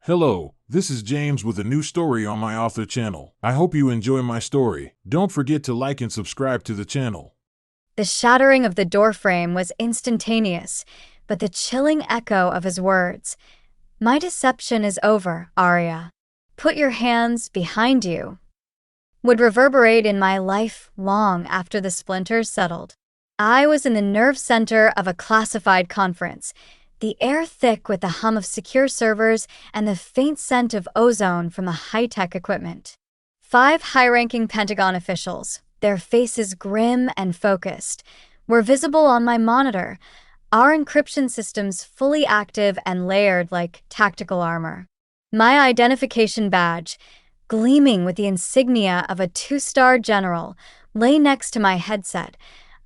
Hello, this is James with a new story on my author channel. I hope you enjoy my story. Don't forget to like and subscribe to the channel. The shattering of the doorframe was instantaneous, but the chilling echo of his words, "My deception is over, Arya. Put your hands behind you," would reverberate in my life long after the splinters settled. I was in the nerve center of a classified conference, the air thick with the hum of secure servers and the faint scent of ozone from the high-tech equipment. 5 high-ranking Pentagon officials, their faces grim and focused, were visible on my monitor, our encryption systems fully active and layered like tactical armor. My identification badge, gleaming with the insignia of a 2-star general, lay next to my headset,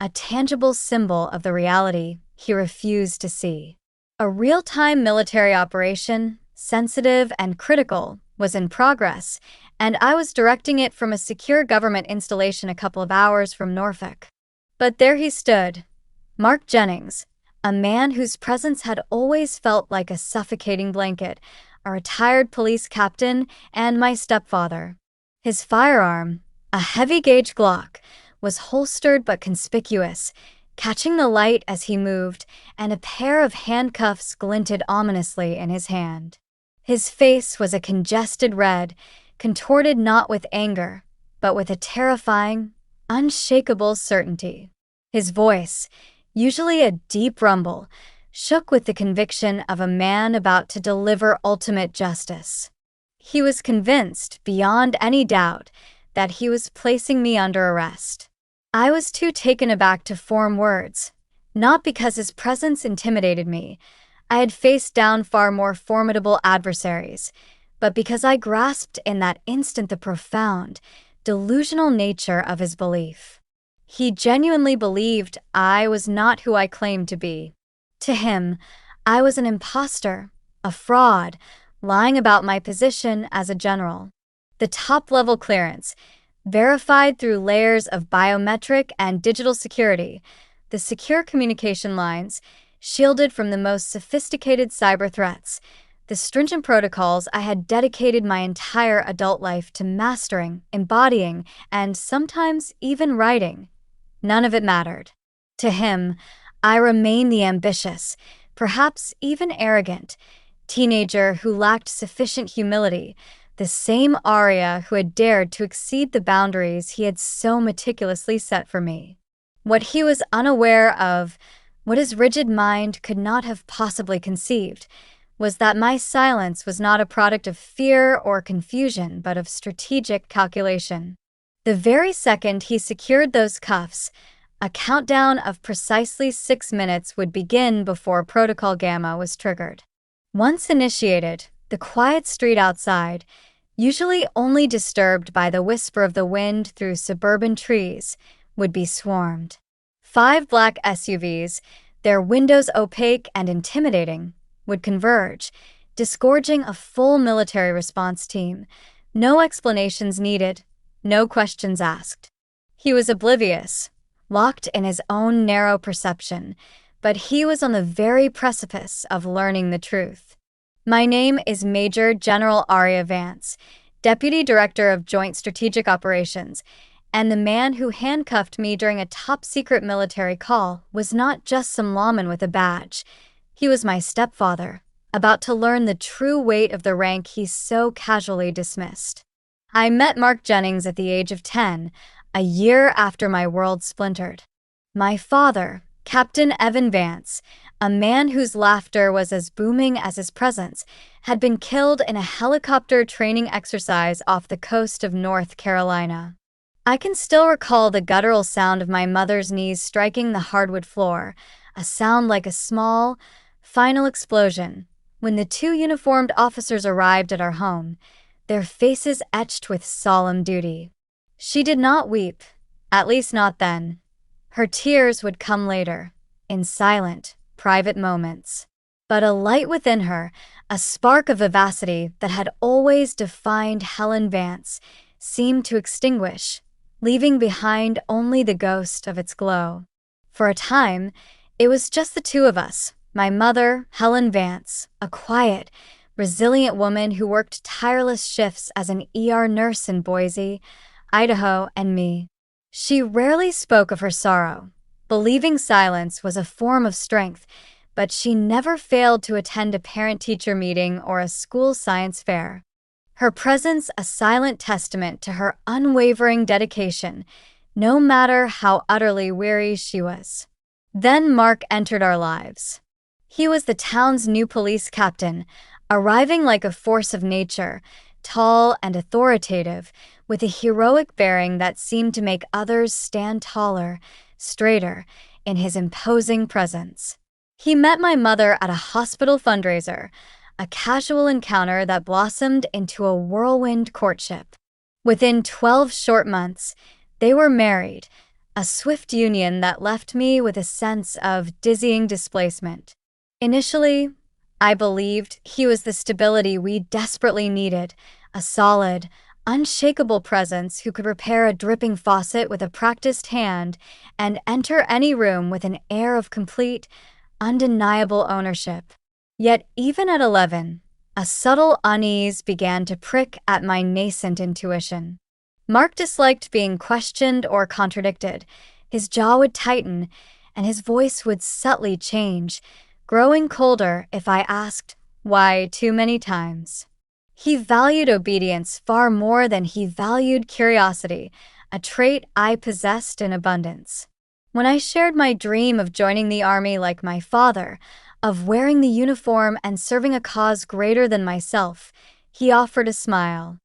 a tangible symbol of the reality he refused to see. A real-time military operation, sensitive and critical, was in progress, and I was directing it from a secure government installation a couple of hours from Norfolk. But there he stood, Mark Jennings, a man whose presence had always felt like a suffocating blanket, a retired police captain, and my stepfather. His firearm, a heavy-gauge Glock, was holstered but conspicuous, catching the light as he moved, and a pair of handcuffs glinted ominously in his hand. His face was a congested red, contorted not with anger, but with a terrifying, unshakable certainty. His voice, usually a deep rumble, shook with the conviction of a man about to deliver ultimate justice. He was convinced, beyond any doubt, that he was placing me under arrest. I was too taken aback to form words, not because his presence intimidated me. I had faced down far more formidable adversaries, but because I grasped in that instant the profound, delusional nature of his belief. He genuinely believed I was not who I claimed to be. To him, I was an imposter, a fraud, lying about my position as a general. The top-level clearance, verified through layers of biometric and digital security, the secure communication lines, shielded from the most sophisticated cyber threats, the stringent protocols I had dedicated my entire adult life to mastering, embodying, and sometimes even writing. None of it mattered. To him, I remained the ambitious, perhaps even arrogant, teenager who lacked sufficient humility, the same Arya who had dared to exceed the boundaries he had so meticulously set for me. What he was unaware of, what his rigid mind could not have possibly conceived, was that my silence was not a product of fear or confusion, but of strategic calculation. The very second he secured those cuffs, a countdown of precisely 6 minutes would begin before Protocol Gamma was triggered. Once initiated, the quiet street outside, usually only disturbed by the whisper of the wind through suburban trees, would be swarmed. 5 black SUVs, their windows opaque and intimidating, would converge, disgorging a full military response team. No explanations needed, no questions asked. He was oblivious, locked in his own narrow perception, but he was on the very precipice of learning the truth. My name is Major General Arya Vance, Deputy Director of Joint Strategic Operations, and the man who handcuffed me during a top-secret military call was not just some lawman with a badge. He was my stepfather, about to learn the true weight of the rank he so casually dismissed. I met Mark Jennings at the age of 10, a year after my world splintered. My father, Captain Evan Vance, a man whose laughter was as booming as his presence, had been killed in a helicopter training exercise off the coast of North Carolina. I can still recall the guttural sound of my mother's knees striking the hardwood floor, a sound like a small, final explosion, when the 2 uniformed officers arrived at our home, their faces etched with solemn duty. She did not weep, at least not then. Her tears would come later, in silent, private moments. But a light within her, a spark of vivacity that had always defined Helen Vance, seemed to extinguish, leaving behind only the ghost of its glow. For a time, it was just the 2 of us, my mother, Helen Vance, a quiet, resilient woman who worked tireless shifts as an ER nurse in Boise, Idaho, and me. She rarely spoke of her sorrow. Believing silence was a form of strength, but she never failed to attend a parent-teacher meeting or a school science fair. Her presence a silent testament to her unwavering dedication, no matter how utterly weary she was. Then Mark entered our lives. He was the town's new police captain, arriving like a force of nature, tall and authoritative, with a heroic bearing that seemed to make others stand taller, straighter, in his imposing presence. He met my mother at a hospital fundraiser, a casual encounter that blossomed into a whirlwind courtship. Within 12 short months, they were married, a swift union that left me with a sense of dizzying displacement. Initially, I believed he was the stability we desperately needed, a solid, unshakable presence who could repair a dripping faucet with a practiced hand and enter any room with an air of complete, undeniable ownership. Yet even at 11, a subtle unease began to prick at my nascent intuition. Mark disliked being questioned or contradicted. His jaw would tighten, and his voice would subtly change, growing colder if I asked why too many times. He valued obedience far more than he valued curiosity, a trait I possessed in abundance. When I shared my dream of joining the army like my father, of wearing the uniform and serving a cause greater than myself, he offered a smile.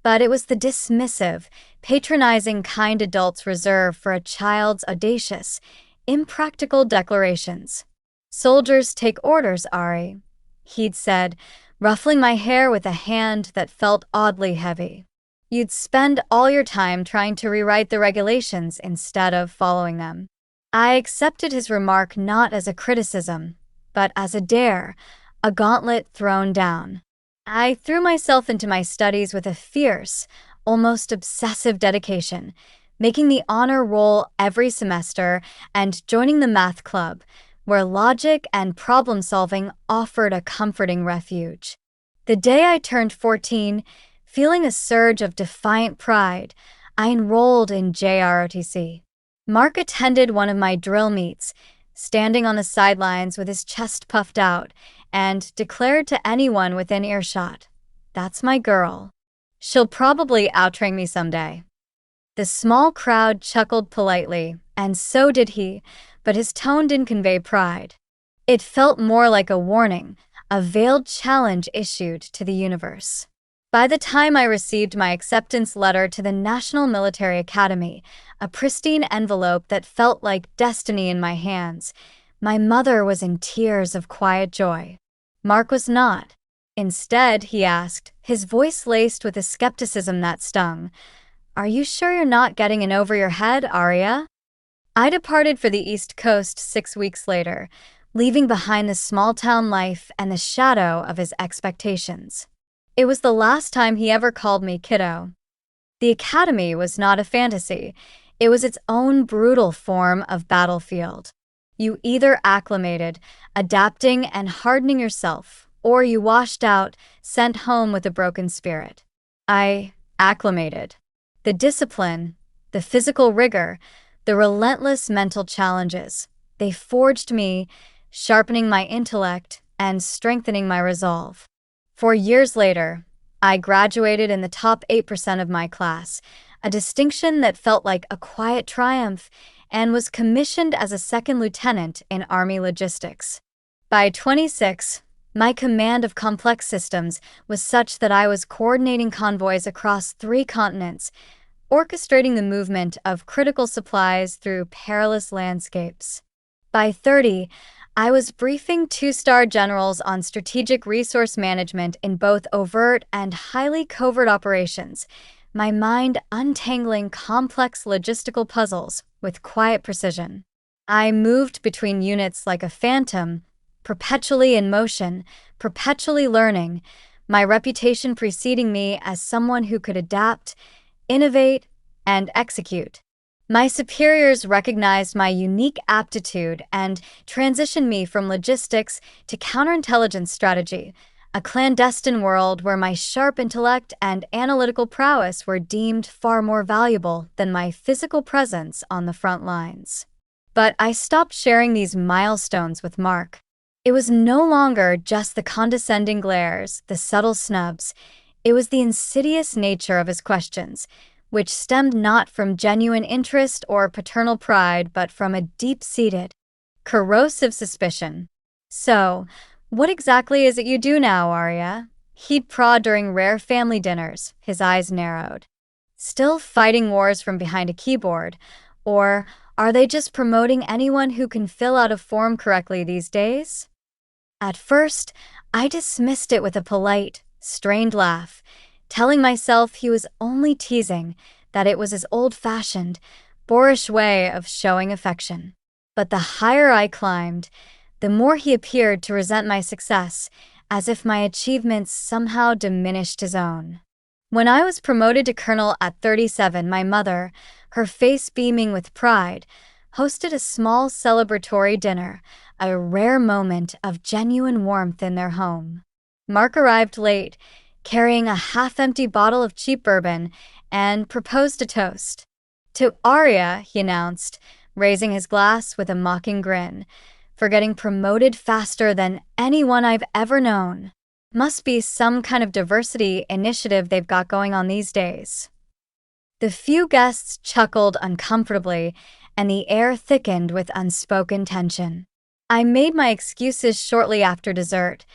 But it was the dismissive, patronizing kind adults reserve for a child's audacious, impractical declarations. "Soldiers take orders, Ari," he'd said, ruffling my hair with a hand that felt oddly heavy. "You'd spend all your time trying to rewrite the regulations instead of following them." I accepted his remark not as a criticism, but as a dare, a gauntlet thrown down. I threw myself into my studies with a fierce, almost obsessive dedication, making the honor roll every semester and joining the math club, where logic and problem-solving offered a comforting refuge. The day I turned 14, feeling a surge of defiant pride, I enrolled in JROTC. Mark attended one of my drill meets, standing on the sidelines with his chest puffed out, and declared to anyone within earshot, "That's my girl. She'll probably outrank me someday." The small crowd chuckled politely, and so did he, but his tone didn't convey pride. It felt more like a warning, a veiled challenge issued to the universe. By the time I received my acceptance letter to the National Military Academy, a pristine envelope that felt like destiny in my hands, my mother was in tears of quiet joy. Mark was not. Instead, he asked, his voice laced with a skepticism that stung, "Are you sure you're not getting in over your head, Aria?" I departed for the East Coast 6 weeks later, leaving behind the small-town life and the shadow of his expectations. It was the last time he ever called me kiddo. The academy was not a fantasy. It was its own brutal form of battlefield. You either acclimated, adapting and hardening yourself, or you washed out, sent home with a broken spirit. I acclimated. The discipline, the physical rigor, the relentless mental challenges, they forged me, sharpening my intellect and strengthening my resolve. 4 years later, I graduated in the top 8% of my class, a distinction that felt like a quiet triumph, and was commissioned as a second lieutenant in Army logistics. By 26, my command of complex systems was such that I was coordinating convoys across 3 continents, orchestrating the movement of critical supplies through perilous landscapes. By 30, I was briefing 2-star generals on strategic resource management in both overt and highly covert operations, my mind untangling complex logistical puzzles with quiet precision. I moved between units like a phantom, perpetually in motion, perpetually learning, my reputation preceding me as someone who could adapt, innovate, and execute. My superiors recognized my unique aptitude and transitioned me from logistics to counterintelligence strategy, a clandestine world where my sharp intellect and analytical prowess were deemed far more valuable than my physical presence on the front lines. But I stopped sharing these milestones with Mark. It was no longer just the condescending glares, the subtle snubs. It was the insidious nature of his questions, which stemmed not from genuine interest or paternal pride, but from a deep-seated, corrosive suspicion. "So, what exactly is it you do now, Arya?" He'd prod during rare family dinners, his eyes narrowed. "Still fighting wars from behind a keyboard? Or are they just promoting anyone who can fill out a form correctly these days?" At first, I dismissed it with a polite, strained laugh, telling myself he was only teasing, that it was his old-fashioned, boorish way of showing affection. But the higher I climbed, the more he appeared to resent my success, as if my achievements somehow diminished his own. When I was promoted to colonel at 37, my mother, her face beaming with pride, hosted a small celebratory dinner, a rare moment of genuine warmth in their home. Mark arrived late, carrying a half-empty bottle of cheap bourbon, and proposed a toast. "To Arya," he announced, raising his glass with a mocking grin, "for getting promoted faster than anyone I've ever known. Must be some kind of diversity initiative they've got going on these days." The few guests chuckled uncomfortably, and the air thickened with unspoken tension. I made my excuses shortly after dessert,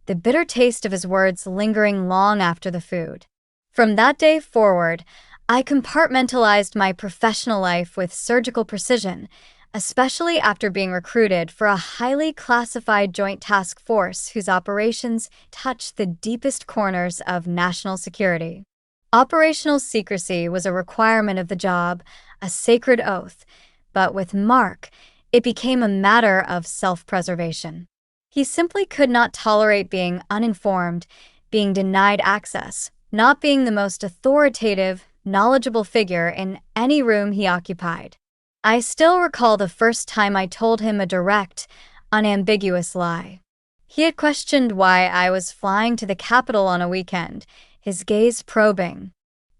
the bitter taste of his words lingering long after the food. From that day forward, I compartmentalized my professional life with surgical precision, especially after being recruited for a highly classified joint task force whose operations touched the deepest corners of national security. Operational secrecy was a requirement of the job, a sacred oath, but with Mark, it became a matter of self-preservation. He simply could not tolerate being uninformed, being denied access, not being the most authoritative, knowledgeable figure in any room he occupied. I still recall the first time I told him a direct, unambiguous lie. He had questioned why I was flying to the capital on a weekend, his gaze probing.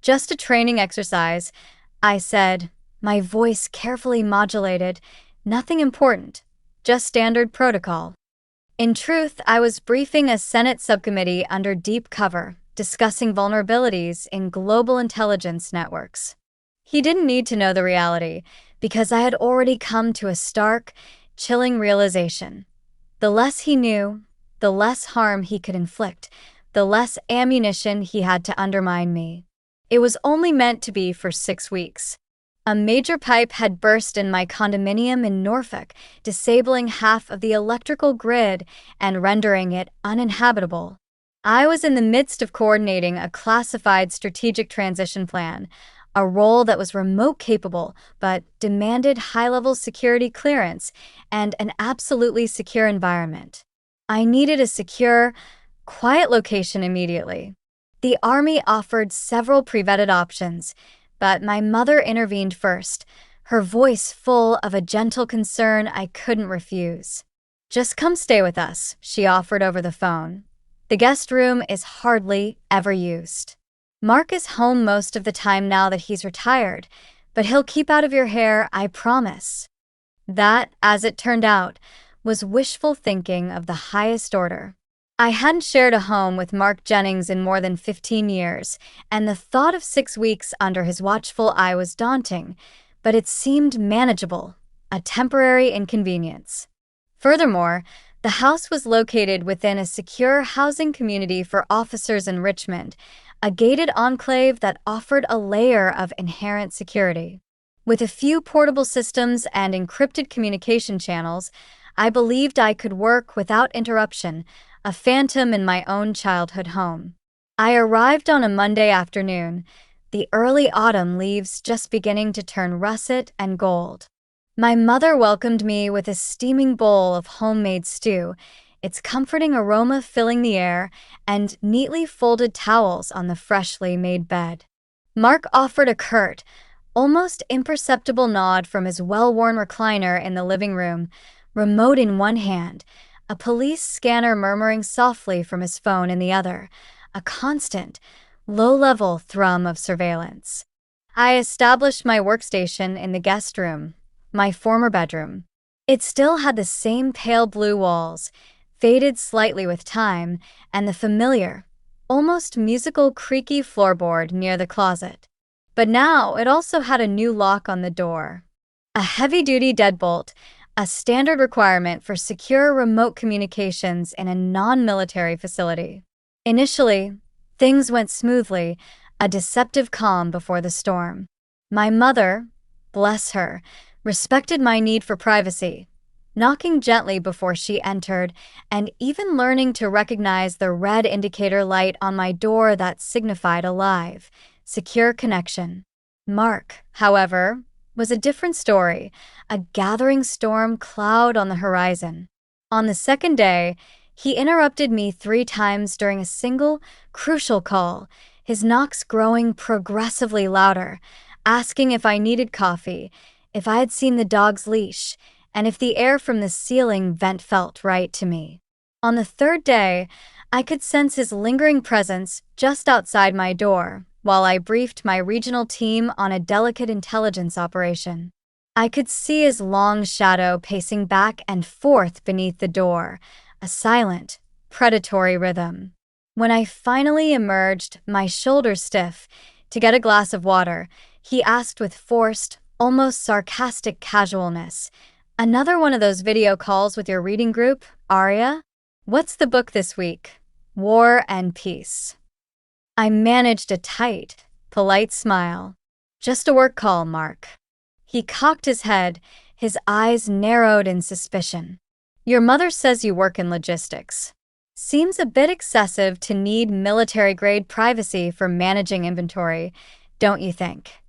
"Just a training exercise," I said, my voice carefully modulated. "Nothing important, just standard protocol." In truth, I was briefing a Senate subcommittee under deep cover, discussing vulnerabilities in global intelligence networks. He didn't need to know the reality, because I had already come to a stark, chilling realization. The less he knew, the less harm he could inflict, the less ammunition he had to undermine me. It was only meant to be for 6 weeks. A major pipe had burst in my condominium in Norfolk, disabling half of the electrical grid and rendering it uninhabitable. I was in the midst of coordinating a classified strategic transition plan, a role that was remote capable but demanded high-level security clearance and an absolutely secure environment. I needed a secure, quiet location immediately. The Army offered several pre-vetted options, but my mother intervened first, her voice full of a gentle concern I couldn't refuse. "Just come stay with us," she offered over the phone. "The guest room is hardly ever used. Mark is home most of the time now that he's retired, but he'll keep out of your hair, I promise." That, as it turned out, was wishful thinking of the highest order. I hadn't shared a home with Mark Jennings in more than 15 years, and the thought of 6 weeks under his watchful eye was daunting, but it seemed manageable, a temporary inconvenience. Furthermore, the house was located within a secure housing community for officers in Richmond, a gated enclave that offered a layer of inherent security. With a few portable systems and encrypted communication channels, I believed I could work without interruption, a phantom in my own childhood home. I arrived on a Monday afternoon, the early autumn leaves just beginning to turn russet and gold. My mother welcomed me with a steaming bowl of homemade stew, its comforting aroma filling the air, and neatly folded towels on the freshly made bed. Mark offered a curt, almost imperceptible nod from his well-worn recliner in the living room, remote in one hand, a police scanner murmuring softly from his phone in the other, a constant, low-level thrum of surveillance. I established my workstation in the guest room, my former bedroom. It still had the same pale blue walls, faded slightly with time, and the familiar, almost musical creaky floorboard near the closet. But now it also had a new lock on the door. A heavy-duty deadbolt, a standard requirement for secure remote communications in a non-military facility. Initially, things went smoothly, a deceptive calm before the storm. My mother, bless her, respected my need for privacy, knocking gently before she entered, and even learning to recognize the red indicator light on my door that signified a live, secure connection. Mark, however, was a different story, a gathering storm cloud on the horizon. On the second day, he interrupted me 3 times during a single, crucial call, his knocks growing progressively louder, asking if I needed coffee, if I had seen the dog's leash, and if the air from the ceiling vent felt right to me. On the third day, I could sense his lingering presence just outside my door while I briefed my regional team on a delicate intelligence operation. I could see his long shadow pacing back and forth beneath the door, a silent, predatory rhythm. When I finally emerged, my shoulders stiff, to get a glass of water, he asked with forced, almost sarcastic casualness, "Another one of those video calls with your reading group, Arya? What's the book this week? War and Peace." I managed a tight, polite smile. "Just a work call, Mark." He cocked his head, his eyes narrowed in suspicion. "Your mother says you work in logistics. Seems a bit excessive to need military-grade privacy for managing inventory, don't you think?"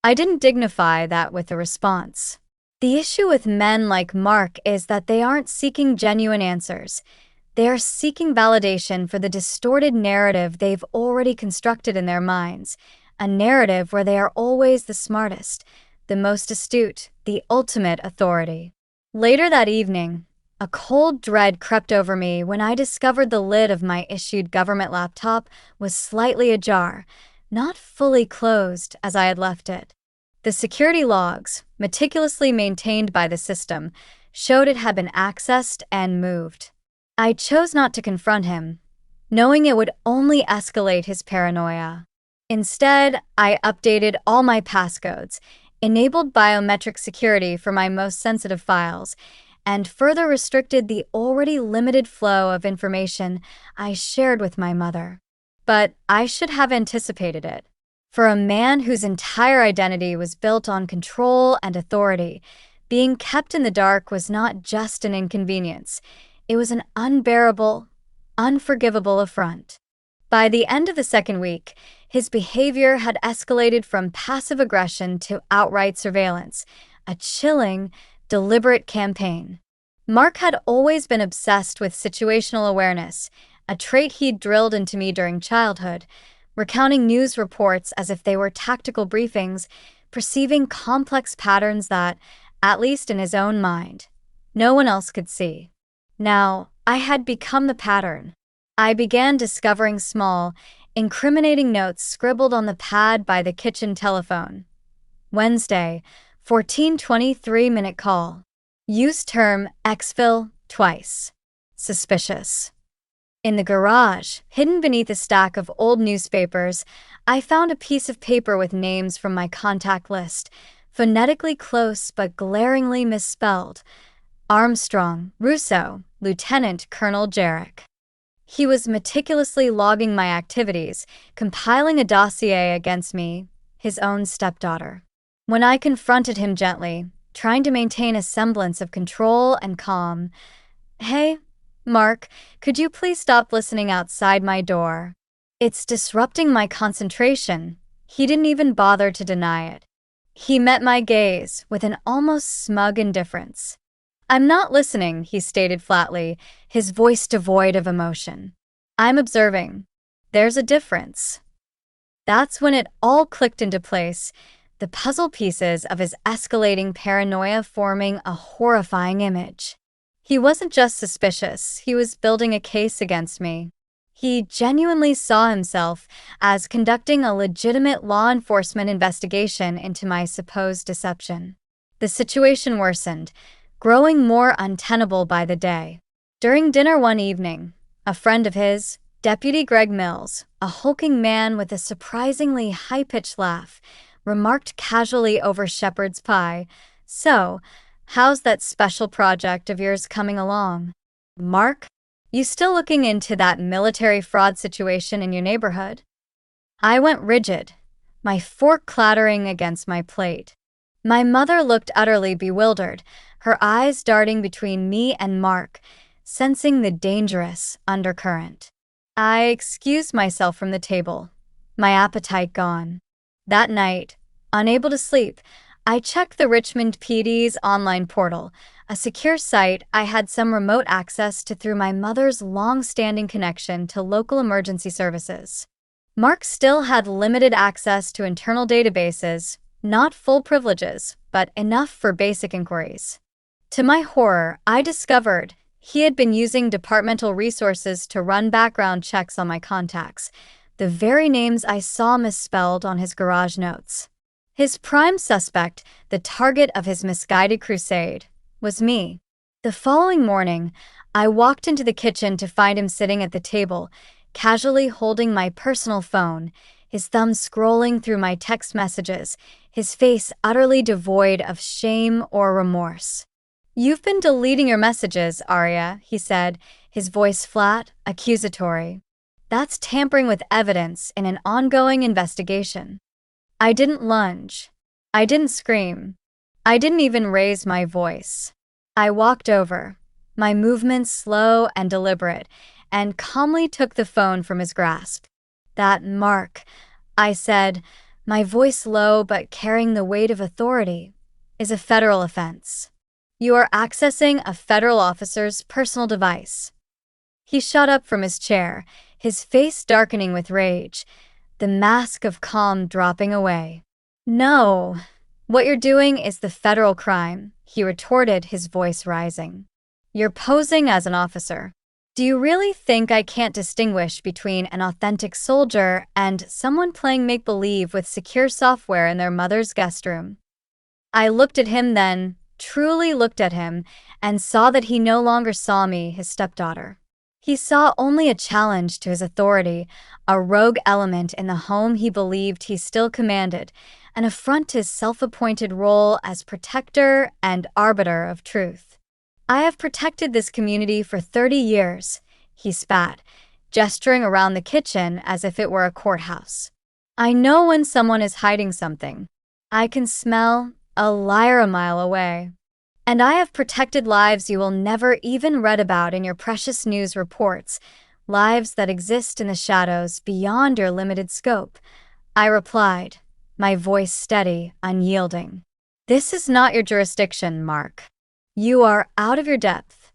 I didn't dignify that with a response. The issue with men like Mark is that they aren't seeking genuine answers. They are seeking validation for the distorted narrative they've already constructed in their minds, a narrative where they are always the smartest, the most astute, the ultimate authority. Later that evening, a cold dread crept over me when I discovered the lid of my issued government laptop was slightly ajar, not fully closed as I had left it. The security logs, meticulously maintained by the system, showed it had been accessed and moved. I chose not to confront him, knowing it would only escalate his paranoia. Instead, I updated all my passcodes, enabled biometric security for my most sensitive files, and further restricted the already limited flow of information I shared with my mother. But I should have anticipated it. For a man whose entire identity was built on control and authority, being kept in the dark was not just an inconvenience. It was an unbearable, unforgivable affront. By the end of the second week, his behavior had escalated from passive aggression to outright surveillance, a chilling, deliberate campaign. Mark had always been obsessed with situational awareness, a trait he'd drilled into me during childhood, recounting news reports as if they were tactical briefings, perceiving complex patterns that, at least in his own mind, no one else could see. Now, I had become the pattern. I began discovering small, incriminating notes scribbled on the pad by the kitchen telephone. Wednesday, 14:23-minute call. Use term exfil twice. Suspicious. In the garage, hidden beneath a stack of old newspapers, I found a piece of paper with names from my contact list, phonetically close but glaringly misspelled. Armstrong, Russo, Lieutenant Colonel Jarek. He was meticulously logging my activities, compiling a dossier against me, his own stepdaughter. When I confronted him gently, trying to maintain a semblance of control and calm, "Hey, Mark, could you please stop listening outside my door? It's disrupting my concentration." He didn't even bother to deny it. He met my gaze with an almost smug indifference. "I'm not listening," he stated flatly, his voice devoid of emotion. "I'm observing. There's a difference." That's when it all clicked into place, the puzzle pieces of his escalating paranoia forming a horrifying image. He wasn't just suspicious, he was building a case against me. He genuinely saw himself as conducting a legitimate law enforcement investigation into my supposed deception. The situation worsened, growing more untenable by the day. During dinner one evening, a friend of his, Deputy Greg Mills, a hulking man with a surprisingly high-pitched laugh, remarked casually over shepherd's pie, "So, how's that special project of yours coming along? Mark, you still looking into that military fraud situation in your neighborhood?" I went rigid, my fork clattering against my plate. My mother looked utterly bewildered, her eyes darting between me and Mark, sensing the dangerous undercurrent. I excused myself from the table, my appetite gone. That night, unable to sleep, I checked the Richmond PD's online portal, a secure site I had some remote access to through my mother's long-standing connection to local emergency services. Mark still had limited access to internal databases, not full privileges, but enough for basic inquiries. To my horror, I discovered he had been using departmental resources to run background checks on my contacts, the very names I saw misspelled on his garage notes. His prime suspect, the target of his misguided crusade, was me. The following morning, I walked into the kitchen to find him sitting at the table, casually holding my personal phone, his thumb scrolling through my text messages, his face utterly devoid of shame or remorse. "You've been deleting your messages, Arya," he said, his voice flat, accusatory. "That's tampering with evidence in an ongoing investigation." I didn't lunge. I didn't scream. I didn't even raise my voice. I walked over, my movements slow and deliberate, and calmly took the phone from his grasp. "That Mark," I said, my voice low but carrying the weight of authority, "is a federal offense. You are accessing a federal officer's personal device." He shot up from his chair, his face darkening with rage, the mask of calm dropping away. "No, what you're doing is the federal crime," he retorted, his voice rising. "You're posing as an officer. Do you really think I can't distinguish between an authentic soldier and someone playing make-believe with secure software in their mother's guest room?" I looked at him then, truly looked at him, and saw that he no longer saw me, his stepdaughter. He saw only a challenge to his authority, a rogue element in the home he believed he still commanded, an affront to his self-appointed role as protector and arbiter of truth. "I have protected this community for 30 years, he spat, gesturing around the kitchen as if it were a courthouse. "I know when someone is hiding something. I can smell a liar a mile away. And I have protected lives you will never even read about in your precious news reports, lives that exist in the shadows beyond your limited scope," I replied, my voice steady, unyielding. "This is not your jurisdiction, Mark. You are out of your depth."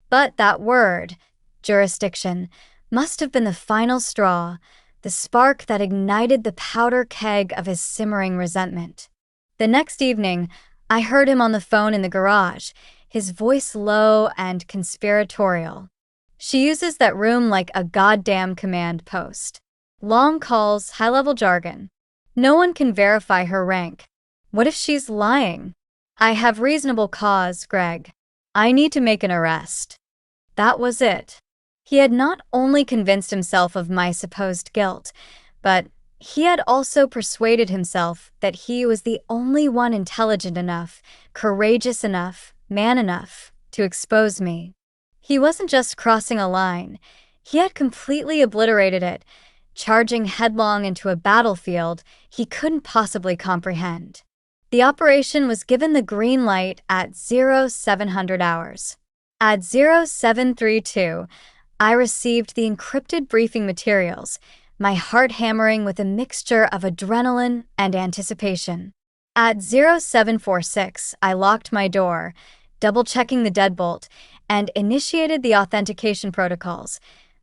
But that word, jurisdiction, must have been the final straw, the spark that ignited the powder keg of his simmering resentment. The next evening, I heard him on the phone in the garage, his voice low and conspiratorial. "She uses that room like a goddamn command post. Long calls, high-level jargon. No one can verify her rank. What if she's lying? I have reasonable cause, Greg. I need to make an arrest." That was it. He had not only convinced himself of my supposed guilt, but he had also persuaded himself that he was the only one intelligent enough, courageous enough, man enough to expose me. He wasn't just crossing a line. He had completely obliterated it, charging headlong into a battlefield he couldn't possibly comprehend. The operation was given the green light at 0700 hours. At 0732, I received the encrypted briefing materials, my heart hammering with a mixture of adrenaline and anticipation. At 0746, I locked my door, double-checking the deadbolt, and initiated the authentication protocols,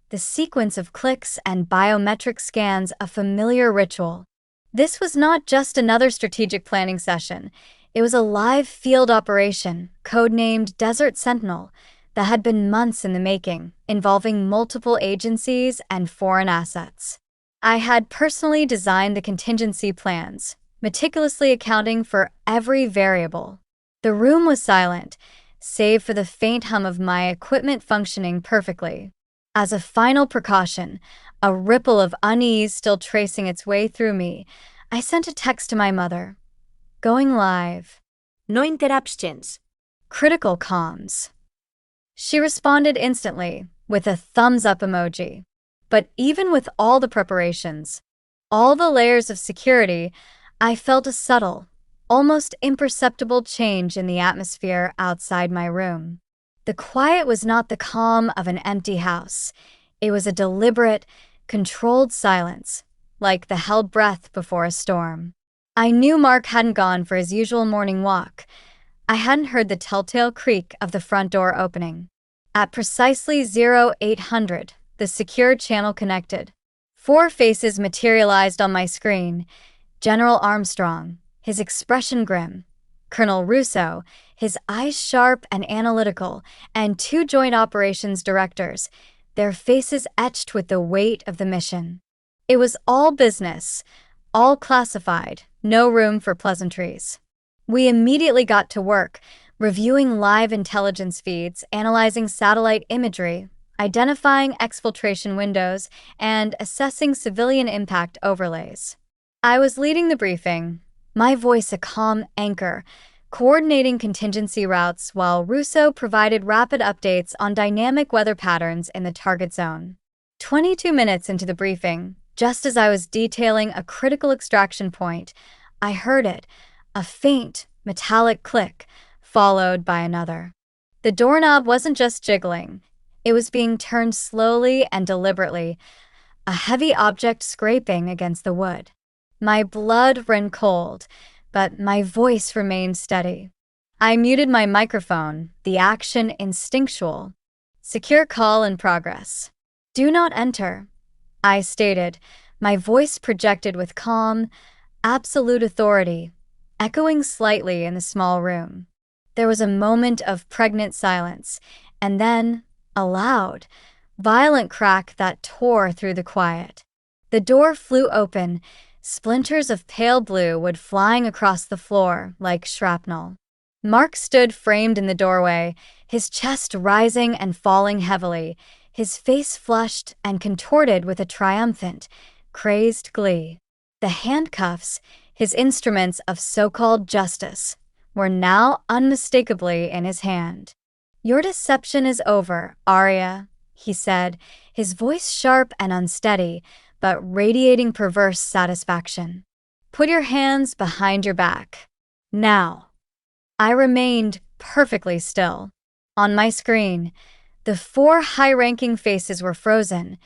the sequence of clicks and biometric scans a familiar ritual. This was not just another strategic planning session. It was a live field operation, codenamed Desert Sentinel, that had been months in the making, involving multiple agencies and foreign assets. I had personally designed the contingency plans, meticulously accounting for every variable. The room was silent, save for the faint hum of my equipment functioning perfectly. As a final precaution, a ripple of unease still tracing its way through me, I sent a text to my mother. Going live. No interruptions. Critical comms. She responded instantly, with a thumbs-up emoji. But even with all the preparations, all the layers of security, I felt a subtle, almost imperceptible change in the atmosphere outside my room. The quiet was not the calm of an empty house. It was a deliberate, controlled silence, like the held breath before a storm. I knew Mark hadn't gone for his usual morning walk. I hadn't heard the telltale creak of the front door opening. At precisely 0800, the secure channel connected. 4 faces materialized on my screen. General Armstrong, his expression grim. Colonel Russo, his eyes sharp and analytical, and 2 joint operations directors, their faces etched with the weight of the mission. It was all business, all classified, no room for pleasantries. We immediately got to work, reviewing live intelligence feeds, analyzing satellite imagery, identifying exfiltration windows, and assessing civilian impact overlays. I was leading the briefing, my voice a calm anchor, coordinating contingency routes while Russo provided rapid updates on dynamic weather patterns in the target zone. 22 minutes into the briefing, just as I was detailing a critical extraction point, I heard it, a faint, metallic click, followed by another. The doorknob wasn't just jiggling, it was being turned slowly and deliberately, a heavy object scraping against the wood. My blood ran cold, but my voice remained steady. I muted my microphone, the action instinctual. Secure call in progress. Do not enter, I stated, my voice projected with calm, absolute authority, echoing slightly in the small room. There was a moment of pregnant silence, and then a loud, violent crack that tore through the quiet. The door flew open, splinters of pale blue wood flying across the floor like shrapnel. Mark stood framed in the doorway, his chest rising and falling heavily, his face flushed and contorted with a triumphant, crazed glee. The handcuffs, his instruments of so-called justice, were now unmistakably in his hand. Your deception is over, Arya, he said, his voice sharp and unsteady, but radiating perverse satisfaction. Put your hands behind your back. Now. I remained perfectly still. On my screen, the 4 high-ranking faces were frozen,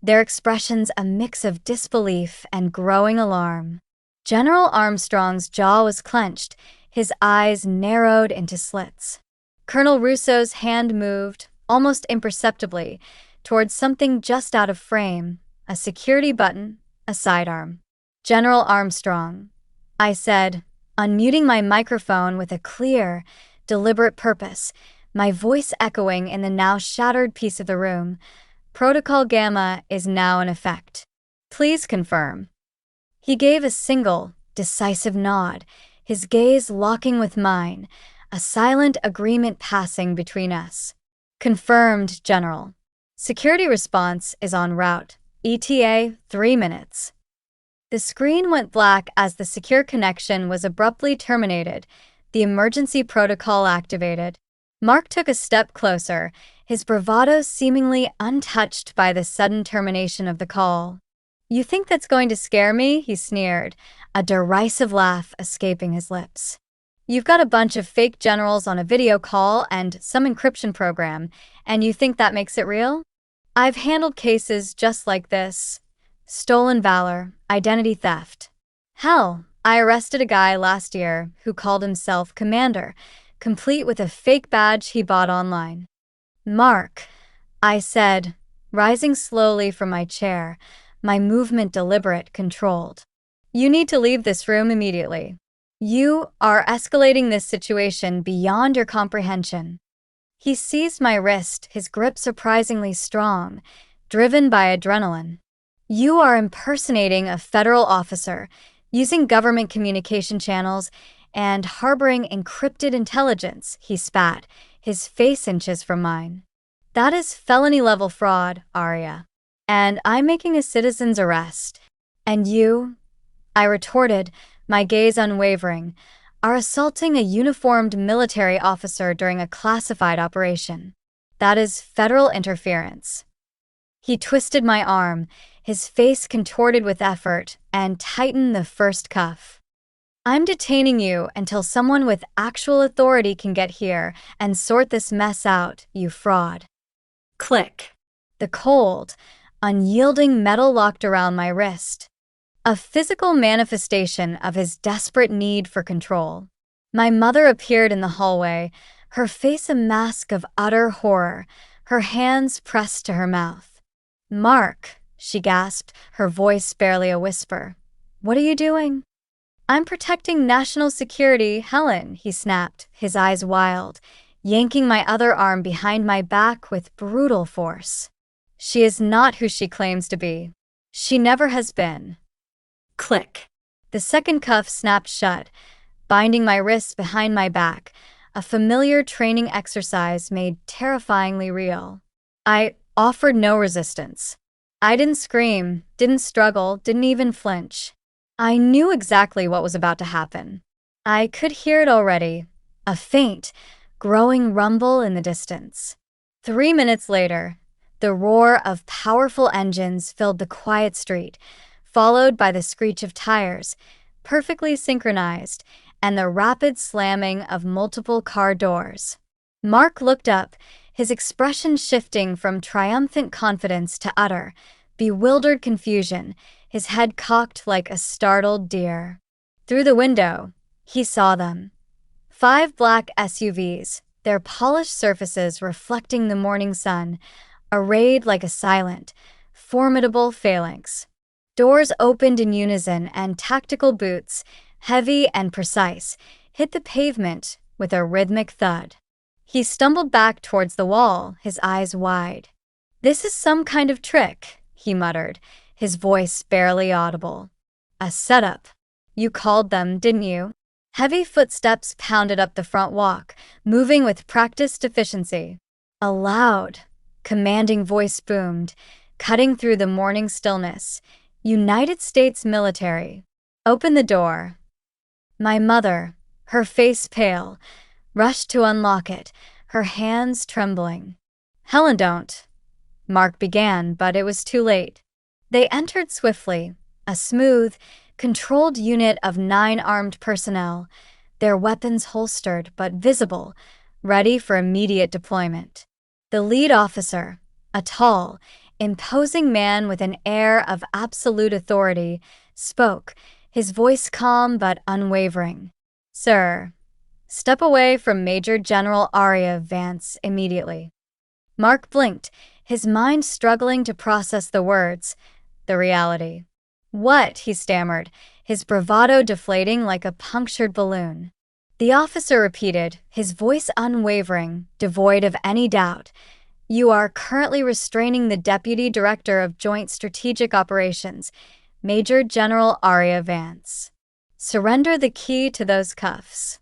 their expressions a mix of disbelief and growing alarm. General Armstrong's jaw was clenched, his eyes narrowed into slits. Colonel Russo's hand moved, almost imperceptibly, towards something just out of frame, a security button, a sidearm. General Armstrong, I said, unmuting my microphone with a clear, deliberate purpose, my voice echoing in the now shattered piece of the room. Protocol Gamma is now in effect. Please confirm. He gave a single, decisive nod, his gaze locking with mine, a silent agreement passing between us. Confirmed, General. Security response is en route. ETA 3 minutes. The screen went black as the secure connection was abruptly terminated, the emergency protocol activated. Mark took a step closer, his bravado seemingly untouched by the sudden termination of the call. You think that's going to scare me? He sneered, a derisive laugh escaping his lips. You've got a bunch of fake generals on a video call and some encryption program, and you think that makes it real? I've handled cases just like this. Stolen valor, identity theft. Hell, I arrested a guy last year who called himself Commander, complete with a fake badge he bought online. Mark, I said, rising slowly from my chair, my movement deliberate, controlled. You need to leave this room immediately. You are escalating this situation beyond your comprehension. He seized my wrist, his grip surprisingly strong, driven by adrenaline. You are impersonating a federal officer, using government communication channels, and harboring encrypted intelligence, he spat, his face inches from mine. That is felony-level fraud, Arya. And I'm making a citizen's arrest. And you, I retorted, my gaze unwavering, are assaulting a uniformed military officer during a classified operation. That is federal interference. He twisted my arm, his face contorted with effort, and tightened the first cuff. I'm detaining you until someone with actual authority can get here and sort this mess out, you fraud. Click. The cold, unyielding metal locked around my wrist. A physical manifestation of his desperate need for control. My mother appeared in the hallway, her face a mask of utter horror, her hands pressed to her mouth. "Mark," she gasped, her voice barely a whisper. "What are you doing?" "I'm protecting national security, Helen," he snapped, his eyes wild, yanking my other arm behind my back with brutal force. "She is not who she claims to be. She never has been." Click. The second cuff snapped shut, binding my wrists behind my back, a familiar training exercise made terrifyingly real. I offered no resistance. I didn't scream, didn't struggle, didn't even flinch. I knew exactly what was about to happen. I could hear it already, a faint, growing rumble in the distance. 3 minutes later, the roar of powerful engines filled the quiet street, followed by the screech of tires, perfectly synchronized, and the rapid slamming of multiple car doors. Mark looked up, his expression shifting from triumphant confidence to utter, bewildered confusion, his head cocked like a startled deer. Through the window, he saw them. 5 black SUVs, their polished surfaces reflecting the morning sun, arrayed like a silent, formidable phalanx. Doors opened in unison and tactical boots, heavy and precise, hit the pavement with a rhythmic thud. He stumbled back towards the wall, his eyes wide. "This is some kind of trick," he muttered, his voice barely audible. "A setup. You called them, didn't you?" Heavy footsteps pounded up the front walk, moving with practiced efficiency. A loud, commanding voice boomed, cutting through the morning stillness. "United States military. Open the door." My mother, her face pale, rushed to unlock it, her hands trembling. "Helen, don't," Mark began, but it was too late. They entered swiftly, a smooth, controlled unit of 9 armed personnel, their weapons holstered but visible, ready for immediate deployment. The lead officer, a tall, imposing man with an air of absolute authority, spoke, his voice calm but unwavering. "Sir, step away from Major General Arya Vance immediately." Mark blinked, his mind struggling to process the words, the reality. "What?" he stammered, his bravado deflating like a punctured balloon. The officer repeated, his voice unwavering, devoid of any doubt. "You are currently restraining the Deputy Director of Joint Strategic Operations, Major General Arya Vance. Surrender the key to those cuffs."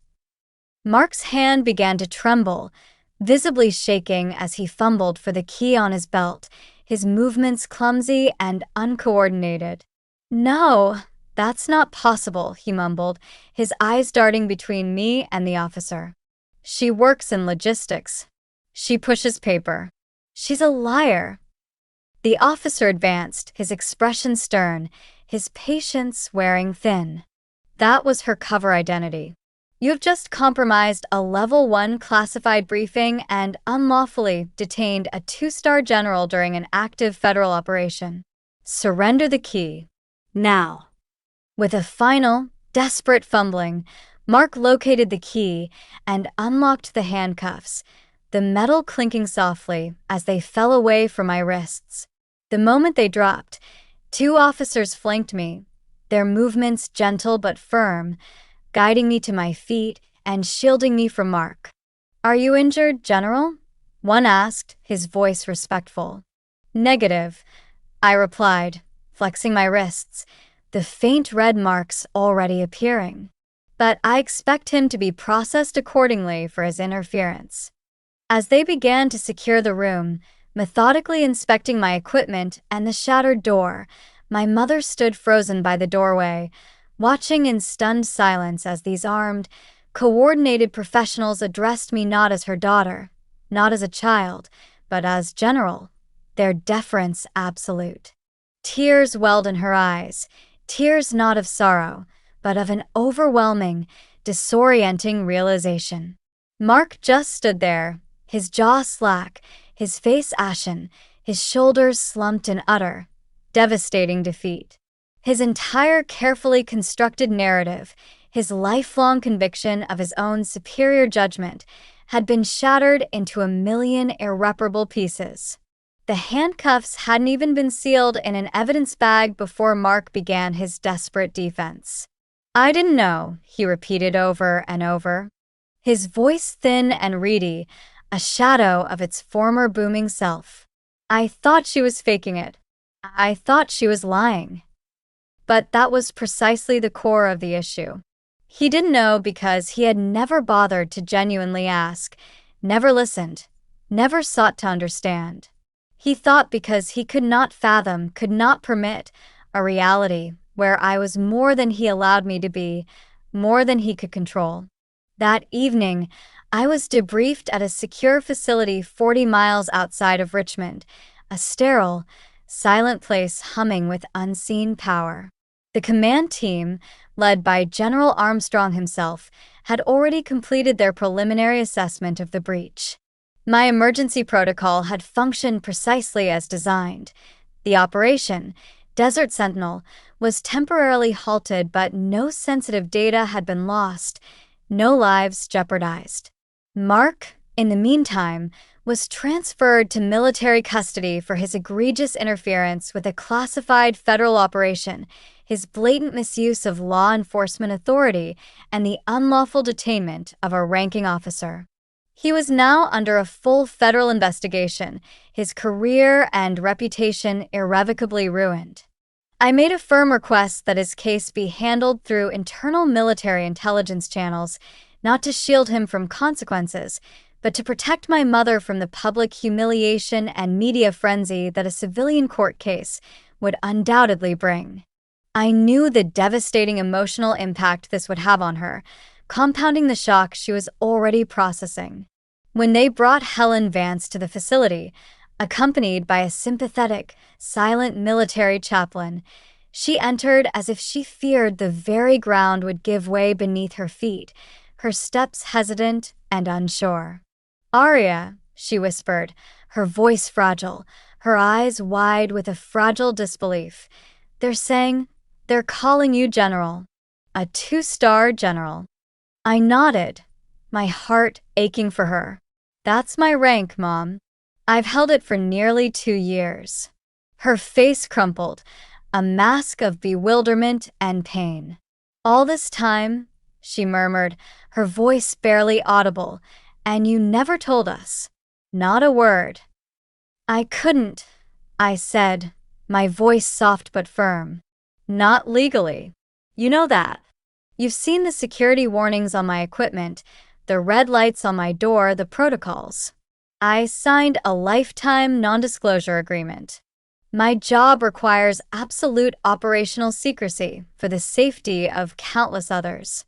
Mark's hand began to tremble, visibly shaking as he fumbled for the key on his belt, his movements clumsy and uncoordinated. "No, that's not possible," he mumbled, his eyes darting between me and the officer. "She works in logistics. She pushes paper. She's a liar." The officer advanced, his expression stern, his patience wearing thin. "That was her cover identity. You have just compromised a Level 1 classified briefing and unlawfully detained a 2-star general during an active federal operation. Surrender the key. Now." With a final, desperate fumbling, Mark located the key and unlocked the handcuffs, the metal clinking softly as they fell away from my wrists. The moment they dropped, 2 officers flanked me, their movements gentle but firm, guiding me to my feet and shielding me from Mark. "Are you injured, General?" one asked, his voice respectful. "Negative," I replied, flexing my wrists, the faint red marks already appearing. "But I expect him to be processed accordingly for his interference." As they began to secure the room, methodically inspecting my equipment and the shattered door, my mother stood frozen by the doorway, watching in stunned silence as these armed, coordinated professionals addressed me not as her daughter, not as a child, but as General, their deference absolute. Tears welled in her eyes, tears not of sorrow, but of an overwhelming, disorienting realization. Mark just stood there, his jaw slack, his face ashen, his shoulders slumped in utter, devastating defeat. His entire carefully constructed narrative, his lifelong conviction of his own superior judgment, had been shattered into a million irreparable pieces. The handcuffs hadn't even been sealed in an evidence bag before Mark began his desperate defense. "I didn't know," he repeated over and over, his voice thin and reedy, a shadow of its former booming self. "I thought she was faking it. I thought she was lying." But that was precisely the core of the issue. He didn't know because he had never bothered to genuinely ask, never listened, never sought to understand. He thought because he could not fathom, could not permit, a reality where I was more than he allowed me to be, more than he could control. That evening, I was debriefed at a secure facility 40 miles outside of Richmond, a sterile, silent place humming with unseen power. The command team, led by General Armstrong himself, had already completed their preliminary assessment of the breach. My emergency protocol had functioned precisely as designed. The operation, Desert Sentinel, was temporarily halted, but no sensitive data had been lost, no lives jeopardized. Mark, in the meantime, was transferred to military custody for his egregious interference with a classified federal operation, his blatant misuse of law enforcement authority, and the unlawful detainment of a ranking officer. He was now under a full federal investigation, his career and reputation irrevocably ruined. I made a firm request that his case be handled through internal military intelligence channels, not to shield him from consequences, but to protect my mother from the public humiliation and media frenzy that a civilian court case would undoubtedly bring. I knew the devastating emotional impact this would have on her, compounding the shock she was already processing. When they brought Helen Vance to the facility, accompanied by a sympathetic, silent military chaplain, she entered as if she feared the very ground would give way beneath her feet, her steps hesitant and unsure. "Aria," she whispered, her voice fragile, her eyes wide with a fragile disbelief. They're calling you General. A 2-star general." I nodded, my heart aching for her. "That's my rank, Mom. I've held it for nearly 2 years." Her face crumpled, a mask of bewilderment and pain. "All this time," she murmured, her voice barely audible, "and you never told us. Not a word." "I couldn't," I said, my voice soft but firm. "Not legally. You know that. You've seen the security warnings on my equipment, the red lights on my door, the protocols. I signed a lifetime non-disclosure agreement. My job requires absolute operational secrecy for the safety of countless others."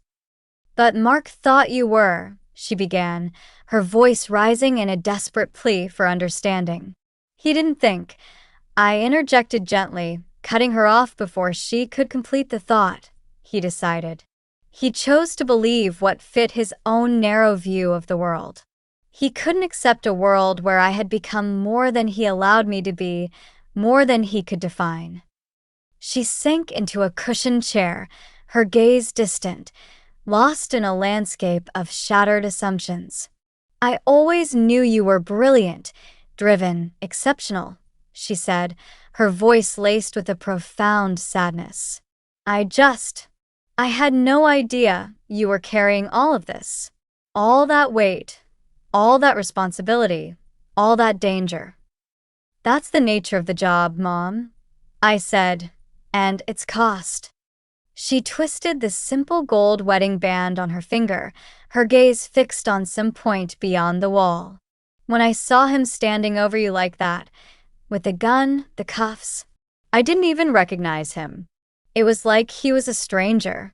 "But Mark thought you were," she began, her voice rising in a desperate plea for understanding. "He didn't think," I interjected gently, cutting her off before she could complete the thought. "He decided. He chose to believe what fit his own narrow view of the world. He couldn't accept a world where I had become more than he allowed me to be, more than he could define." She sank into a cushioned chair, her gaze distant, lost in a landscape of shattered assumptions. "I always knew you were brilliant, driven, exceptional," she said, her voice laced with a profound sadness. I just I had no idea you were carrying all of this. All that weight, all that responsibility, all that danger. That's the nature of the job, Mom, I said, and its cost. She twisted the simple gold wedding band on her finger, her gaze fixed on some point beyond the wall. When I saw him standing over you like that, with the gun, the cuffs, I didn't even recognize him. It was like he was a stranger.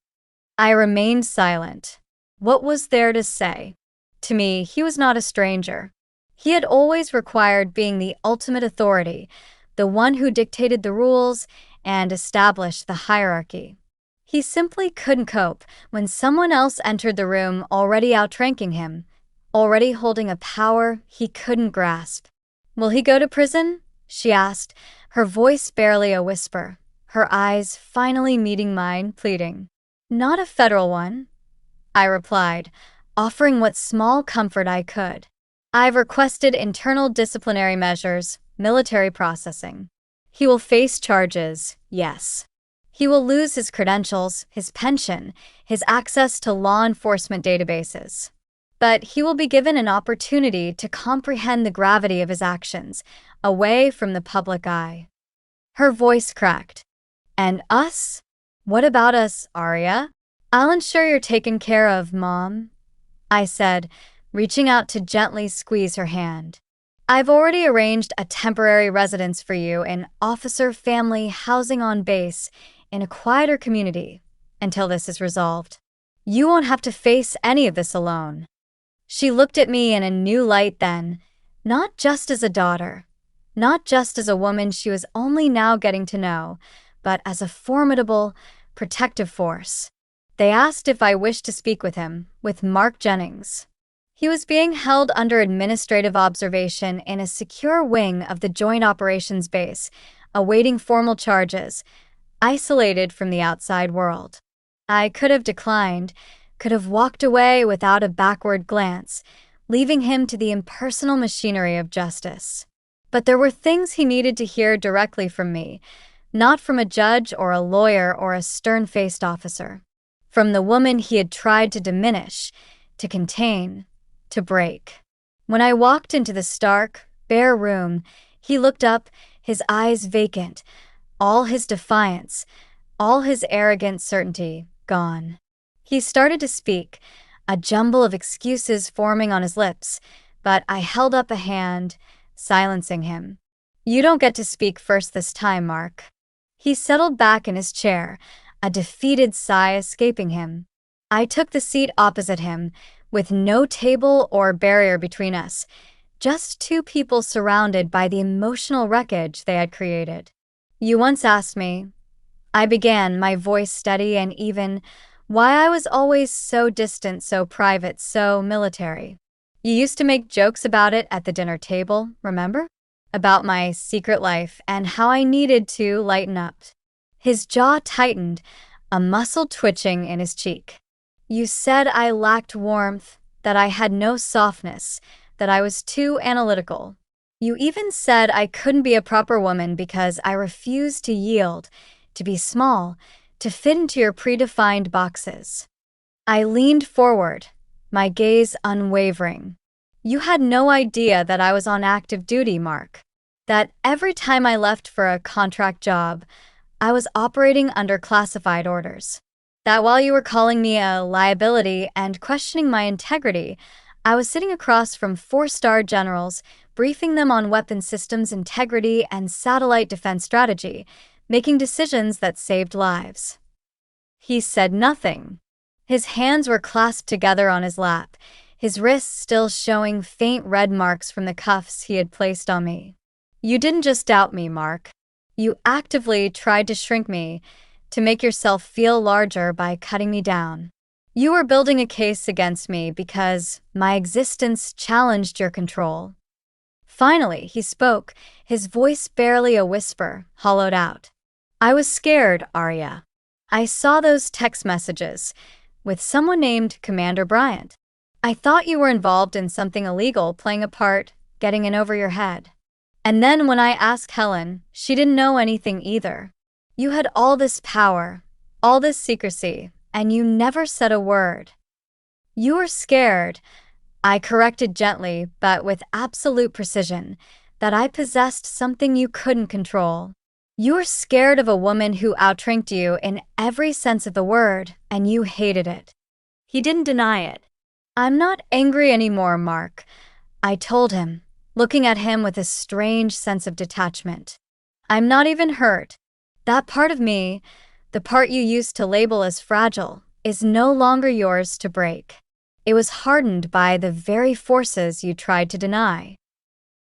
I remained silent. What was there to say? To me, he was not a stranger. He had always required being the ultimate authority, the one who dictated the rules and established the hierarchy. He simply couldn't cope when someone else entered the room already outranking him, already holding a power he couldn't grasp. "Will he go to prison?" she asked, her voice barely a whisper, her eyes finally meeting mine, pleading. "Not a federal one," I replied, offering what small comfort I could. "I've requested internal disciplinary measures, military processing. He will face charges, yes. He will lose his credentials, his pension, his access to law enforcement databases. But he will be given an opportunity to comprehend the gravity of his actions, away from the public eye." Her voice cracked. "And us? What about us, Arya?" "I'll ensure you're taken care of, Mom," I said, reaching out to gently squeeze her hand. "I've already arranged a temporary residence for you in officer family housing on base in a quieter community until this is resolved. You won't have to face any of this alone." She looked at me in a new light then, not just as a daughter, not just as a woman she was only now getting to know, but as a formidable, protective force. They asked if I wished to speak with him, with Mark Jennings. He was being held under administrative observation in a secure wing of the Joint Operations Base, awaiting formal charges, isolated from the outside world. I could have declined, could have walked away without a backward glance, leaving him to the impersonal machinery of justice. But there were things he needed to hear directly from me, not from a judge or a lawyer or a stern-faced officer. From the woman he had tried to diminish, to contain, to break. When I walked into the stark, bare room, he looked up, his eyes vacant, all his defiance, all his arrogant certainty gone. He started to speak, a jumble of excuses forming on his lips, but I held up a hand, silencing him. "You don't get to speak first this time, Mark." He settled back in his chair, a defeated sigh escaping him. I took the seat opposite him, with no table or barrier between us, just two people surrounded by the emotional wreckage they had created. "You once asked me," I began, my voice steady and even, "why I was always so distant, so private, so military. You used to make jokes about it at the dinner table, remember? About my secret life and how I needed to lighten up." His jaw tightened, a muscle twitching in his cheek. "You said I lacked warmth, that I had no softness, that I was too analytical. You even said I couldn't be a proper woman because I refused to yield, to be small, to fit into your predefined boxes." I leaned forward, my gaze unwavering. "You had no idea that I was on active duty, Mark. That every time I left for a contract job, I was operating under classified orders. That while you were calling me a liability and questioning my integrity, I was sitting across from 4-star generals, briefing them on weapon systems integrity and satellite defense strategy, making decisions that saved lives." He said nothing. His hands were clasped together on his lap, his wrists still showing faint red marks from the cuffs he had placed on me. "You didn't just doubt me, Mark. You actively tried to shrink me, to make yourself feel larger by cutting me down. You were building a case against me because my existence challenged your control." Finally, he spoke, his voice barely a whisper, hollowed out. "I was scared, Arya. I saw those text messages with someone named Commander Bryant. I thought you were involved in something illegal, playing a part, getting in over your head. And then when I asked Helen, she didn't know anything either. You had all this power, all this secrecy, and you never said a word. You were scared, I corrected gently but with absolute precision, that I possessed something you couldn't control. You were scared of a woman who outranked you in every sense of the word, and you hated it. He didn't deny it. I'm not angry anymore, Mark, I told him, looking at him with a strange sense of detachment. I'm not even hurt. That part of me, the part you used to label as fragile, is no longer yours to break. It was hardened by the very forces you tried to deny.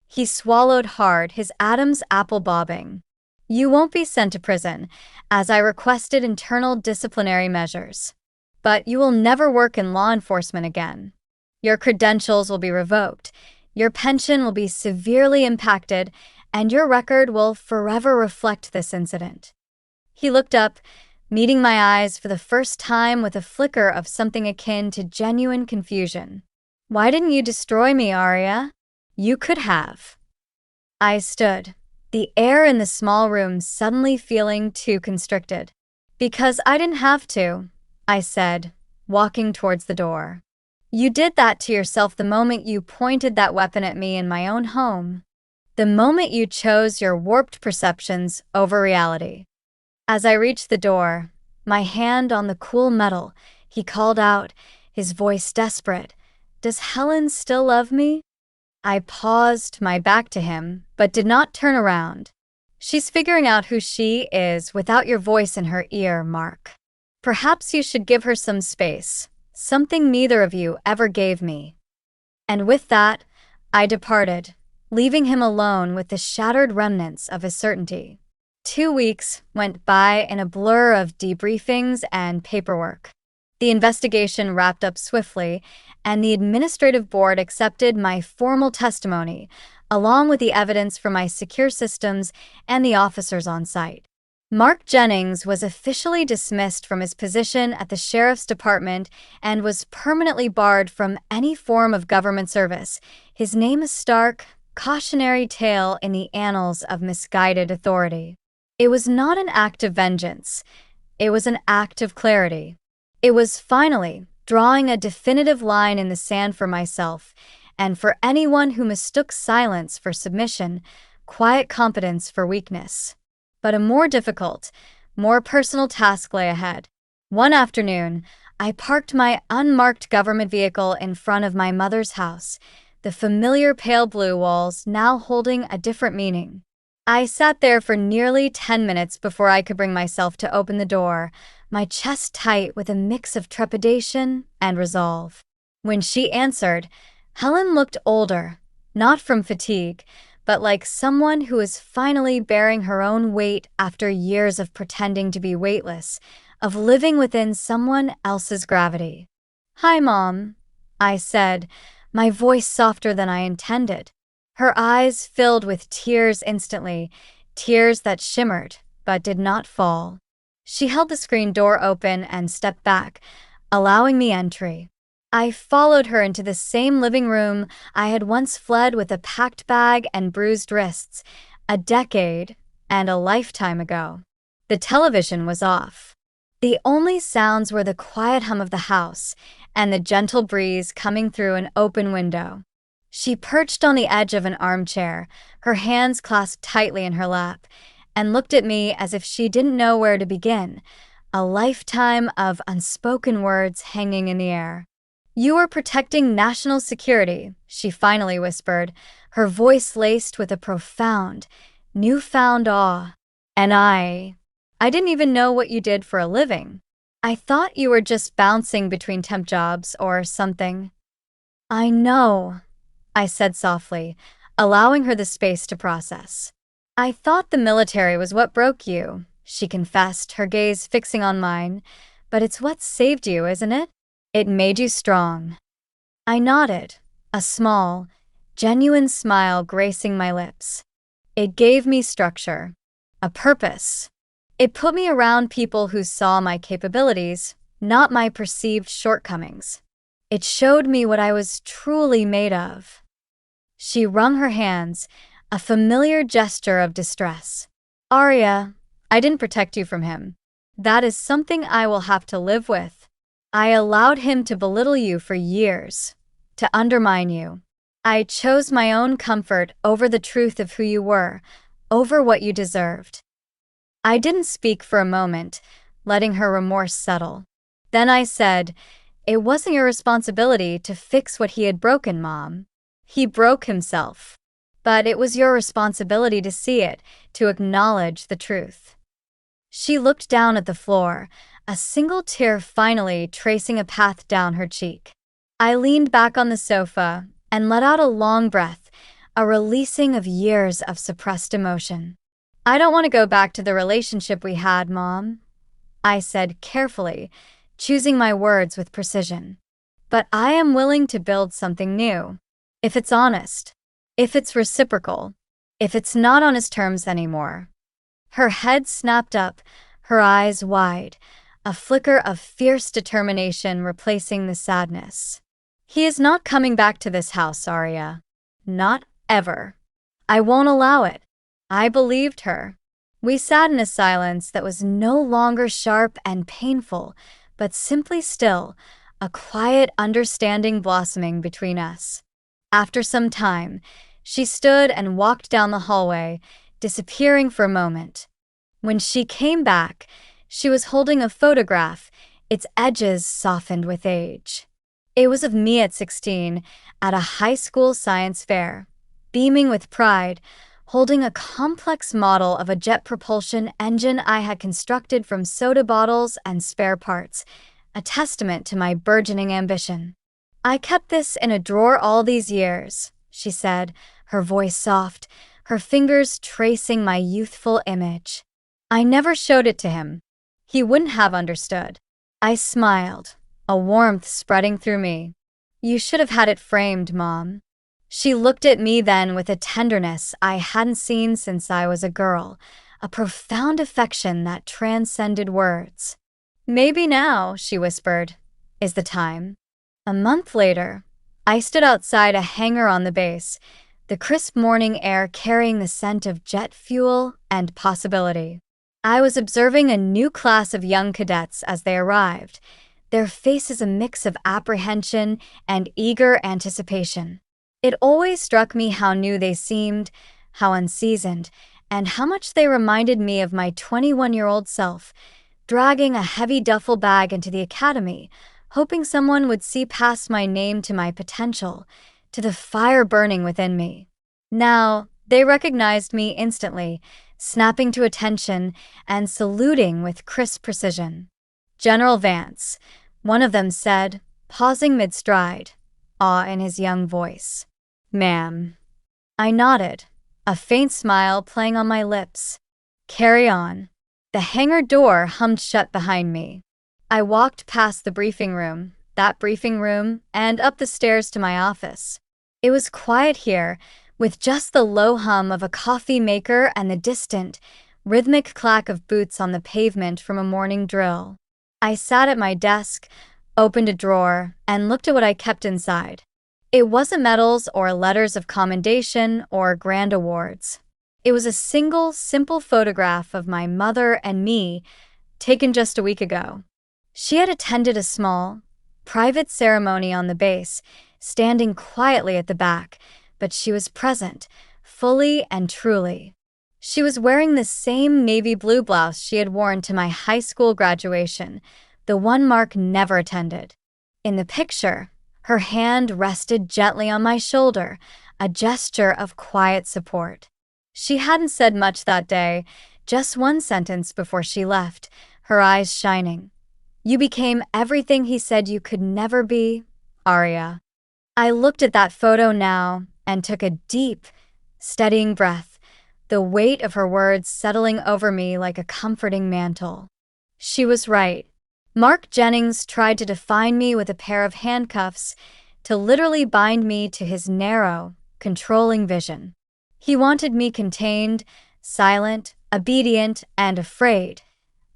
He swallowed hard, his atoms apple-bobbing. You won't be sent to prison, as I requested internal disciplinary measures. But you will never work in law enforcement again. Your credentials will be revoked, your pension will be severely impacted, and your record will forever reflect this incident. He looked up, meeting my eyes for the first time with a flicker of something akin to genuine confusion. Why didn't you destroy me, Arya? You could have. I stood, the air in the small room suddenly feeling too constricted. Because I didn't have to, I said, walking towards the door. You did that to yourself the moment you pointed that weapon at me in my own home. The moment you chose your warped perceptions over reality. As I reached the door, my hand on the cool metal, he called out, his voice desperate, "Does Helen still love me?" I paused, my back to him, but did not turn around. She's figuring out who she is without your voice in her ear, Mark. Perhaps you should give her some space, something neither of you ever gave me. And with that, I departed, leaving him alone with the shattered remnants of his certainty. 2 weeks went by in a blur of debriefings and paperwork. The investigation wrapped up swiftly, and the administrative board accepted my formal testimony, along with the evidence from my secure systems and the officers on site. Mark Jennings was officially dismissed from his position at the Sheriff's Department and was permanently barred from any form of government service, his name a stark, cautionary tale in the annals of misguided authority. It was not an act of vengeance. It was an act of clarity. It was finally drawing a definitive line in the sand for myself and for anyone who mistook silence for submission, quiet competence for weakness. But a more difficult, more personal task lay ahead. One afternoon, I parked my unmarked government vehicle in front of my mother's house, the familiar pale blue walls now holding a different meaning. I sat there for nearly 10 minutes before I could bring myself to open the door, my chest tight with a mix of trepidation and resolve. When she answered, Helen looked older, not from fatigue, but like someone who is finally bearing her own weight after years of pretending to be weightless, of living within someone else's gravity. "Hi, Mom," I said, my voice softer than I intended. Her eyes filled with tears instantly, tears that shimmered but did not fall. She held the screen door open and stepped back, allowing me entry. I followed her into the same living room I had once fled with a packed bag and bruised wrists, a decade and a lifetime ago. The television was off. The only sounds were the quiet hum of the house and the gentle breeze coming through an open window. She perched on the edge of an armchair, her hands clasped tightly in her lap, and looked at me as if she didn't know where to begin, a lifetime of unspoken words hanging in the air. "You are protecting national security," she finally whispered, her voice laced with a profound, newfound awe. "And I didn't even know what you did for a living. I thought you were just bouncing between temp jobs or something." "I know," I said softly, allowing her the space to process. "I thought the military was what broke you," she confessed, her gaze fixing on mine. "But it's what saved you, isn't it? It made you strong." I nodded, a small, genuine smile gracing my lips. It gave me structure, a purpose. It put me around people who saw my capabilities, not my perceived shortcomings. It showed me what I was truly made of. She wrung her hands, a familiar gesture of distress. "Arya, I didn't protect you from him. That is something I will have to live with. I allowed him to belittle you for years, to undermine you. I chose my own comfort over the truth of who you were, over what you deserved. I didn't speak for a moment, letting her remorse settle. Then I said, "It wasn't your responsibility to fix what he had broken, Mom. He broke himself. But it was your responsibility to see it, to acknowledge the truth." She looked down at the floor, a single tear finally tracing a path down her cheek. I leaned back on the sofa and let out a long breath, a releasing of years of suppressed emotion. "I don't want to go back to the relationship we had, Mom," I said carefully, choosing my words with precision. "But I am willing to build something new. If it's honest, if it's reciprocal, if it's not on his terms anymore." Her head snapped up, her eyes wide, a flicker of fierce determination replacing the sadness. "He is not coming back to this house, Arya. Not ever. I won't allow it." I believed her. We sat in a silence that was no longer sharp and painful, but simply still, a quiet understanding blossoming between us. After some time, she stood and walked down the hallway, disappearing for a moment. When she came back, she was holding a photograph, its edges softened with age. It was of me at 16, at a high school science fair, beaming with pride, holding a complex model of a jet propulsion engine I had constructed from soda bottles and spare parts, a testament to my burgeoning ambition. "I kept this in a drawer all these years," she said, her voice soft, her fingers tracing my youthful image. "I never showed it to him. He wouldn't have understood." I smiled, a warmth spreading through me. "You should have had it framed, Mom." She looked at me then with a tenderness I hadn't seen since I was a girl, a profound affection that transcended words. "Maybe now," she whispered, "is the time." A month later, I stood outside a hangar on the base, the crisp morning air carrying the scent of jet fuel and possibility. I was observing a new class of young cadets as they arrived, their faces a mix of apprehension and eager anticipation. It always struck me how new they seemed, how unseasoned, and how much they reminded me of my 21-year-old self, dragging a heavy duffel bag into the academy, hoping someone would see past my name to my potential, to the fire burning within me. Now, they recognized me instantly, snapping to attention and saluting with crisp precision. "General Vance," one of them said, pausing mid-stride, awe in his young voice. "Ma'am." I nodded, a faint smile playing on my lips. "Carry on." The hangar door hummed shut behind me. I walked past the briefing room, that briefing room, and up the stairs to my office. It was quiet here, with just the low hum of a coffee maker and the distant, rhythmic clack of boots on the pavement from a morning drill. I sat at my desk, opened a drawer, and looked at what I kept inside. It wasn't medals or letters of commendation or grand awards. It was a single, simple photograph of my mother and me, taken just a week ago. She had attended a small, private ceremony on the base, standing quietly at the back, but she was present, fully and truly. She was wearing the same navy blue blouse she had worn to my high school graduation, the one Mark never attended. In the picture, her hand rested gently on my shoulder, a gesture of quiet support. She hadn't said much that day, just one sentence before she left, her eyes shining. "You became everything he said you could never be, Arya." I looked at that photo now and took a deep, steadying breath, the weight of her words settling over me like a comforting mantle. She was right. Mark Jennings tried to define me with a pair of handcuffs, to literally bind me to his narrow, controlling vision. He wanted me contained, silent, obedient, and afraid,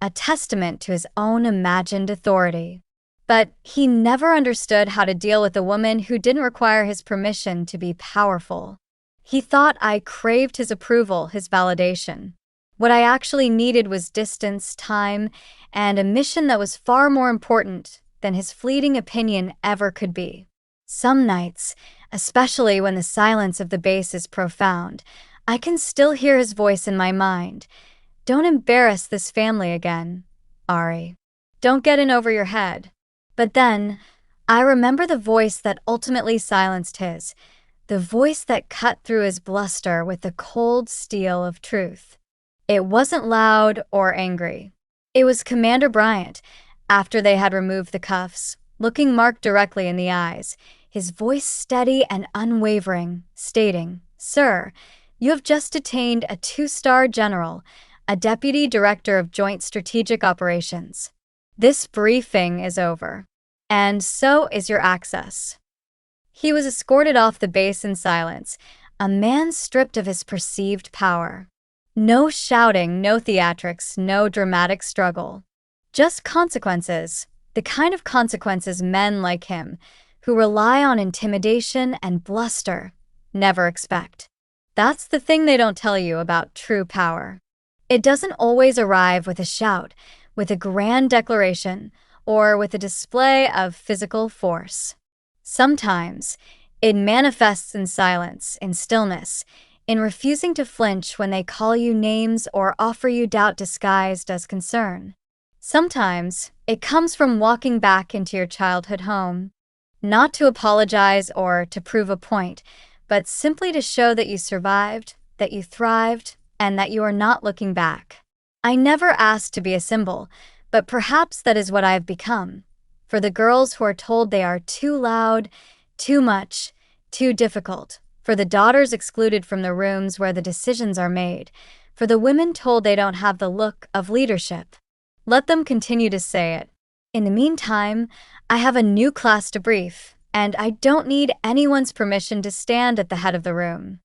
a testament to his own imagined authority. But he never understood how to deal with a woman who didn't require his permission to be powerful. He thought I craved his approval, his validation. What I actually needed was distance, time, and a mission that was far more important than his fleeting opinion ever could be. Some nights, especially when the silence of the base is profound, I can still hear his voice in my mind. Don't embarrass this family again, Ari. Don't get in over your head. But then, I remember the voice that ultimately silenced his, the voice that cut through his bluster with the cold steel of truth. It wasn't loud or angry. It was Commander Bryant, after they had removed the cuffs, looking Mark directly in the eyes, his voice steady and unwavering, stating, "Sir, you have just detained a 2-star general, a deputy director of Joint Strategic Operations. This briefing is over, and so is your access." He was escorted off the base in silence, a man stripped of his perceived power. No shouting, no theatrics, no dramatic struggle. Just consequences, the kind of consequences men like him, who rely on intimidation and bluster, never expect. That's the thing they don't tell you about true power. It doesn't always arrive with a shout, with a grand declaration, or with a display of physical force. Sometimes, it manifests in silence, in stillness, in refusing to flinch when they call you names or offer you doubt disguised as concern. Sometimes, it comes from walking back into your childhood home, not to apologize or to prove a point, but simply to show that you survived, that you thrived, and that you are not looking back. I never asked to be a symbol, but perhaps that is what I have become. For the girls who are told they are too loud, too much, too difficult. For the daughters excluded from the rooms where the decisions are made. For the women told they don't have the look of leadership. Let them continue to say it. In the meantime, I have a new class to brief, and I don't need anyone's permission to stand at the head of the room.